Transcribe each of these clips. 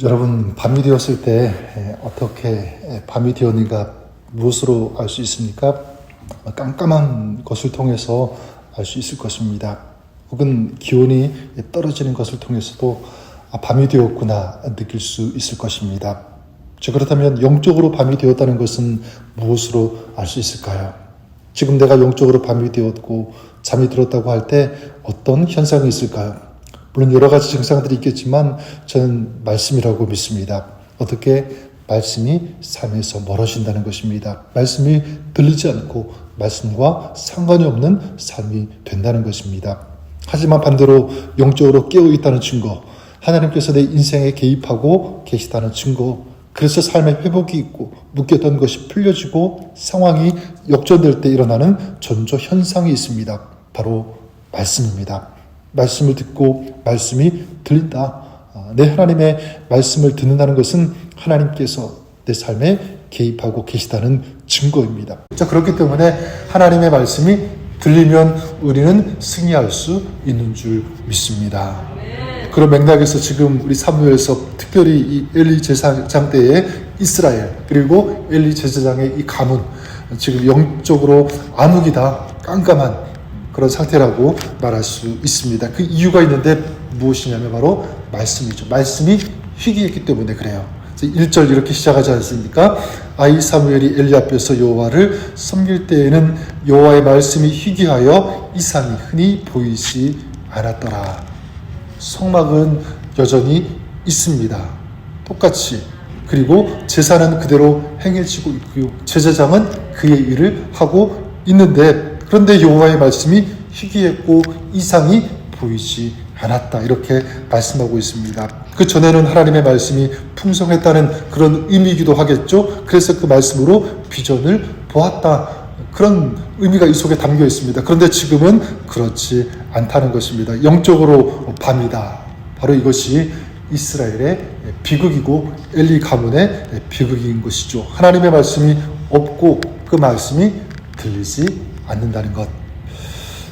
여러분, 밤이 되었을 때 어떻게 밤이 되었는가 무엇으로 알 수 있습니까? 깜깜한 것을 통해서 알 수 있을 것입니다. 혹은 기온이 떨어지는 것을 통해서도 밤이 되었구나 느낄 수 있을 것입니다. 그렇다면 영적으로 밤이 되었다는 것은 무엇으로 알 수 있을까요? 지금 내가 영적으로 밤이 되었고 잠이 들었다고 할 때 어떤 현상이 있을까요? 물론 여러 가지 증상들이 있겠지만 저는 말씀이라고 믿습니다. 어떻게? 말씀이 삶에서 멀어진다는 것입니다. 말씀이 들리지 않고 말씀과 상관이 없는 삶이 된다는 것입니다. 하지만 반대로 영적으로 깨어있다는 증거, 하나님께서 내 인생에 개입하고 계시다는 증거, 그래서 삶의 회복이 있고 묶였던 것이 풀려지고 상황이 역전될 때 일어나는 전조 현상이 있습니다. 바로 말씀입니다. 말씀을 듣고 말씀이 들린다. 내 하나님의 말씀을 듣는다는 것은 하나님께서 내 삶에 개입하고 계시다는 증거입니다. 그렇기 때문에 하나님의 말씀이 들리면 우리는 승리할 수 있는 줄 믿습니다. 그런 맥락에서 지금 우리 사무엘서 특별히 이 엘리 제사장 때의 이스라엘 그리고 엘리 제사장의 이 가문, 지금 영적으로 암흑이다, 깜깜한 그런 상태라고 말할 수 있습니다. 그 이유가 있는데 무엇이냐면 바로 말씀이죠. 말씀이 희귀했기 때문에 그래요. 1절 이렇게 시작하지 않습니까? 아이 사무엘이 엘리 앞에서 여호와를 섬길 때에는 여호와의 말씀이 희귀하여 이상이 흔히 보이지 않았더라. 성막은 여전히 있습니다. 똑같이. 그리고 제사는 그대로 행해지고 있고요. 제사장은 그의 일을 하고 있는데 그런데 여호와의 말씀이 희귀했고 이상이 보이지 않았다. 이렇게 말씀하고 있습니다. 그 전에는 하나님의 말씀이 풍성했다는 그런 의미이기도 하겠죠. 그래서 그 말씀으로 비전을 보았다. 그런 의미가 이 속에 담겨 있습니다. 그런데 지금은 그렇지 않다는 것입니다. 영적으로 밤이다. 바로 이것이 이스라엘의 비극이고 엘리 가문의 비극인 것이죠. 하나님의 말씀이 없고 그 말씀이 들리지 않는다는 것.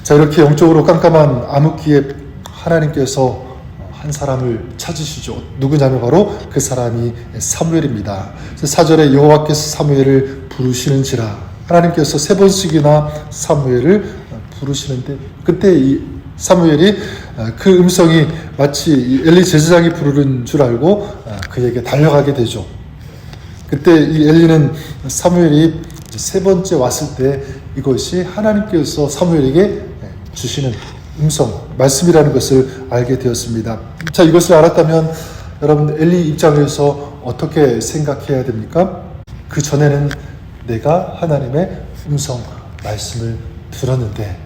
자, 이렇게 영적으로 깜깜한 암흑기에 하나님께서 한 사람을 찾으시죠. 누구냐면 바로 그 사람이 사무엘입니다. 4절에 여호와께서 사무엘을 부르시는지라, 하나님께서 3번씩이나 사무엘을 부르시는데 그때 이 사무엘이 그 음성이 마치 엘리 제사장이 부르는 줄 알고 그에게 달려가게 되죠. 그때 이 엘리는 사무엘이 3번째 왔을 때 이것이 하나님께서 사무엘에게 주시는 음성, 말씀이라는 것을 알게 되었습니다. 자, 이것을 알았다면 여러분 엘리 입장에서 어떻게 생각해야 됩니까? 그 전에는 내가 하나님의 음성, 말씀을 들었는데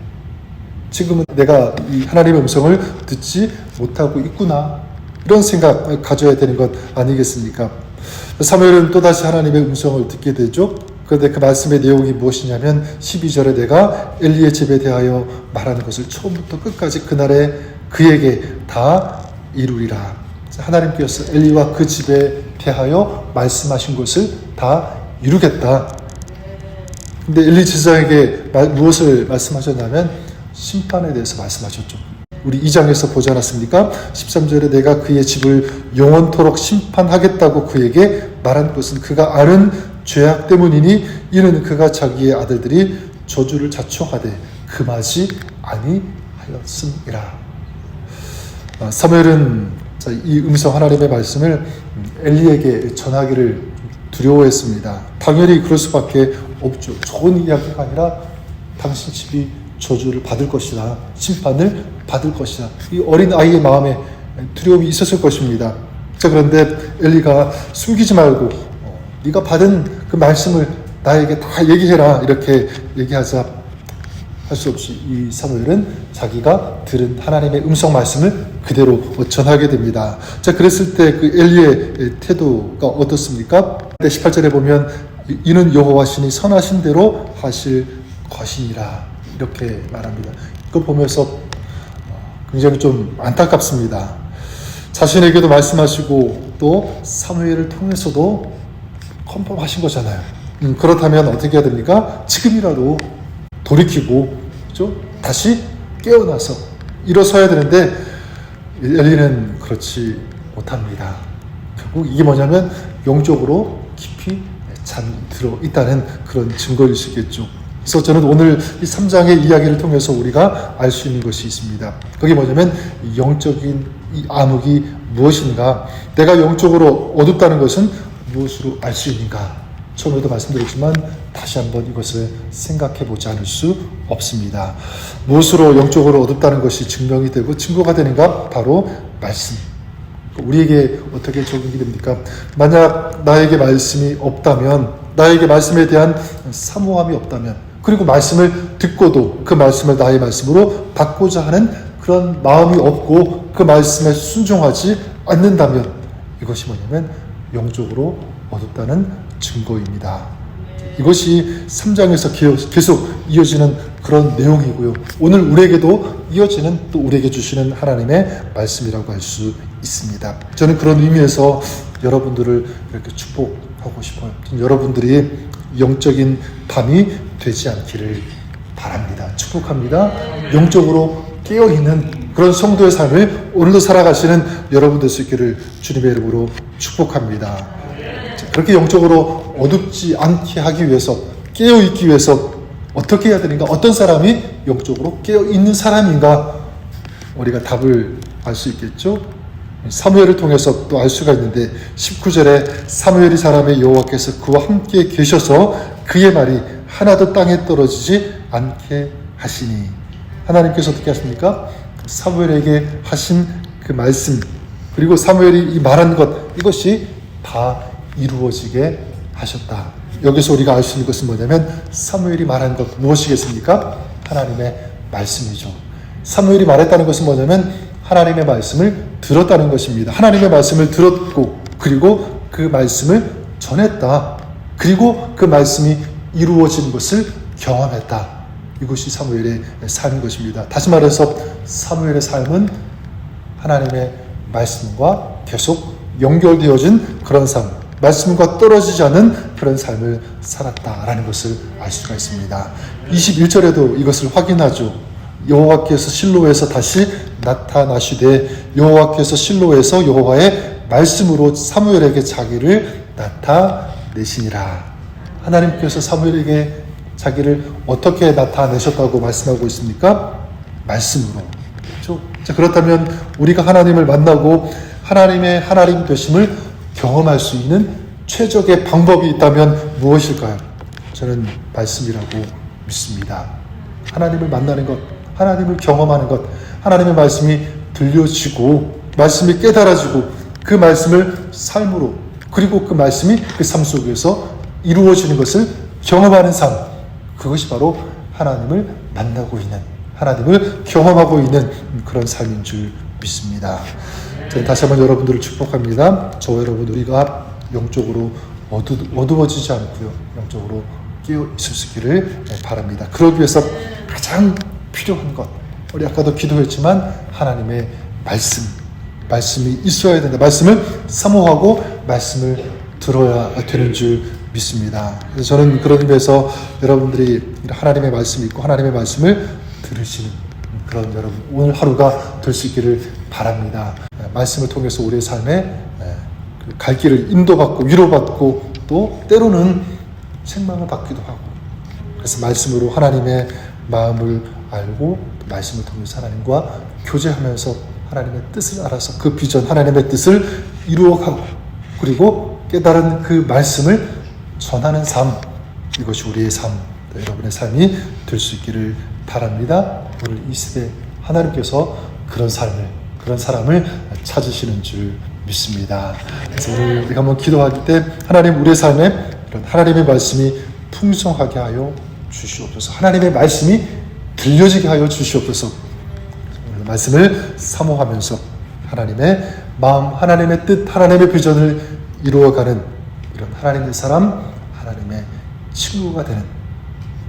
지금은 내가 이 하나님의 음성을 듣지 못하고 있구나. 이런 생각 가져야 되는 것 아니겠습니까? 사무엘은 또다시 하나님의 음성을 듣게 되죠. 그런데 그 말씀의 내용이 무엇이냐면 12절에 내가 엘리의 집에 대하여 말하는 것을 처음부터 끝까지 그날에 그에게 다 이루리라. 하나님께서 엘리와 그 집에 대하여 말씀하신 것을 다 이루겠다. 근데 엘리 제사장에게 무엇을 말씀하셨냐면 심판에 대해서 말씀하셨죠. 우리 2장에서 보지 않았습니까? 13절에 내가 그의 집을 영원토록 심판하겠다고 그에게 말한 것은 그가 아는 죄악 때문이니 이는 그가 자기의 아들들이 저주를 자초하되 금하지 아니하였음이라. 사무엘은 이 음성 하나님의 말씀을 엘리에게 전하기를 두려워했습니다. 당연히 그럴 수밖에 없죠. 좋은 이야기가 아니라 당신 집이 저주를 받을 것이다. 심판을 받을 것이다. 이 어린 아이의 마음에 두려움이 있었을 것입니다. 자, 그런데 엘리가 숨기지 말고 네가 받은 그 말씀을 나에게 다 얘기해라. 이렇게 얘기하자 할 수 없이 이 사무엘은 자기가 들은 하나님의 음성 말씀을 그대로 전하게 됩니다. 자, 그랬을 때 그 엘리의 태도가 어떻습니까? 18절에 보면 이는 여호와시니 선하신 대로 하실 것이니라. 이렇게 말합니다. 그걸 보면서 굉장히 좀 안타깝습니다. 자신에게도 말씀하시고 또 사무엘을 통해서도 컨펌하신 거잖아요. 그렇다면 어떻게 해야 됩니까? 지금이라도 돌이키고 그렇죠? 다시 깨어나서 일어서야 되는데 엘리는 그렇지 못합니다. 결국 이게 뭐냐면 영적으로 깊이 잠들어 있다는 그런 증거일 수 있겠죠. 그래서 저는 오늘 이 3장의 이야기를 통해서 우리가 알 수 있는 것이 있습니다. 그게 뭐냐면 영적인 이 암흑이 무엇인가, 내가 영적으로 어둡다는 것은 무엇으로 알 수 있는가. 처음에도 말씀드렸지만 다시 한번 이것을 생각해 보지 않을 수 없습니다. 무엇으로 영적으로 어둡다는 것이 증명이 되고 증거가 되는가? 바로 말씀. 우리에게 어떻게 적용이 됩니까? 만약 나에게 말씀이 없다면, 나에게 말씀에 대한 사모함이 없다면, 그리고 말씀을 듣고도 그 말씀을 나의 말씀으로 받고자 하는 그런 마음이 없고 그 말씀에 순종하지 않는다면 이것이 뭐냐면 영적으로 어둡다는 증거입니다. 이것이 3장에서 계속 이어지는 그런 내용이고요. 오늘 우리에게도 이어지는, 또 우리에게 주시는 하나님의 말씀이라고 할 수 있습니다. 저는 그런 의미에서 여러분들을 이렇게 축복하고 싶어요. 여러분들이 영적인 밤이 되지 않기를 바랍니다. 축복합니다. 영적으로 깨어있는 그런 성도의 삶을 오늘도 살아가시는 여러분 될 수 있기를 주님의 이름으로 축복합니다. 그렇게 영적으로 어둡지 않게 하기 위해서, 깨어있기 위해서 어떻게 해야 되는가? 어떤 사람이 영적으로 깨어있는 사람인가? 우리가 답을 알 수 있겠죠? 사무엘을 통해서 또 알 수가 있는데 19절에 사무엘이 사람의 여호와께서 그와 함께 계셔서 그의 말이 하나도 땅에 떨어지지 않게 하시니, 하나님께서 어떻게 하십니까? 사무엘에게 하신 그 말씀, 그리고 사무엘이 이 말한 것, 이것이 다 이루어지게 하셨다. 여기서 우리가 알 수 있는 것은 뭐냐면 사무엘이 말한 것 무엇이겠습니까? 하나님의 말씀이죠. 사무엘이 말했다는 것은 뭐냐면 하나님의 말씀을 들었다는 것입니다. 하나님의 말씀을 들었고, 그리고 그 말씀을 전했다. 그리고 그 말씀이 이루어진 것을 경험했다. 이것이 사무엘의 삶인 것입니다. 다시 말해서 사무엘의 삶은 하나님의 말씀과 계속 연결되어진 그런 삶, 말씀과 떨어지지 않은 그런 삶을 살았다라는 것을 알 수가 있습니다. 21절에도 이것을 확인하죠. 여호와께서 실로에서 다시 나타나시되 여호와께서 실로에서 여호와의 말씀으로 사무엘에게 자기를 나타내시니라. 하나님께서 사무엘에게 자기를 어떻게 나타내셨다고 말씀하고 있습니까? 말씀으로. 그렇죠? 자, 그렇다면 우리가 하나님을 만나고 하나님의 하나님 되심을 경험할 수 있는 최적의 방법이 있다면 무엇일까요? 저는 말씀이라고 믿습니다. 하나님을 만나는 것, 하나님을 경험하는 것, 하나님의 말씀이 들려지고 말씀이 깨달아지고 그 말씀을 삶으로, 그리고 그 말씀이 그 삶 속에서 이루어지는 것을 경험하는 삶, 그것이 바로 하나님을 만나고 있는, 하나님을 경험하고 있는 그런 삶인 줄 믿습니다. 저는 다시 한번 여러분들을 축복합니다. 저와 여러분, 우리가 영적으로 어두워지지 않고요, 영적으로 깨어 있을 수 있기를 바랍니다. 그러기 위해서 가장 필요한 것, 우리 아까도 기도했지만 하나님의 말씀이 있어야 된다. 말씀을 사모하고 말씀을 들어야 되는 줄 믿습니다. 그래서 저는 그런 의미에서 여러분들이 하나님의 말씀이 있고 하나님의 말씀을 들으시는 그런 여러분, 오늘 하루가 될 수 있기를 바랍니다. 말씀을 통해서 우리의 삶에 갈 길을 인도받고 위로받고 또 때로는 책망을 받기도 하고, 그래서 말씀으로 하나님의 마음을 알고 말씀을 통해서 하나님과 교제하면서 하나님의 뜻을 알아서 그 비전, 하나님의 뜻을 이루어가고, 그리고 깨달은 그 말씀을 전하는 삶, 이것이 우리의 삶, 여러분의 삶이 될 수 있기를 바랍니다. 오늘 이 시대 하나님께서 그런 삶을, 그런 사람을 찾으시는 줄 믿습니다. 그래서 오늘 우리가 한번 기도할 때 하나님, 우리의 삶에 이런 하나님의 말씀이 풍성하게 하여 주시옵소서. 하나님의 말씀이 들려지게 하여 주시옵소서. 말씀을 사모하면서 하나님의 마음, 하나님의 뜻, 하나님의 비전을 이루어가는 이런 하나님의 사람, 하나님의 친구가 되는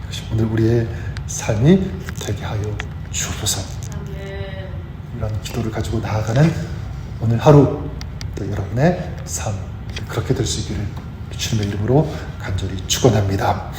것이 오늘 우리의 삶이 되게 하여 주옵소서. 이런 기도를 가지고 나아가는 오늘 하루, 또 여러분의 삶, 그렇게 될 수 있기를 주님의 이름으로 간절히 축원합니다.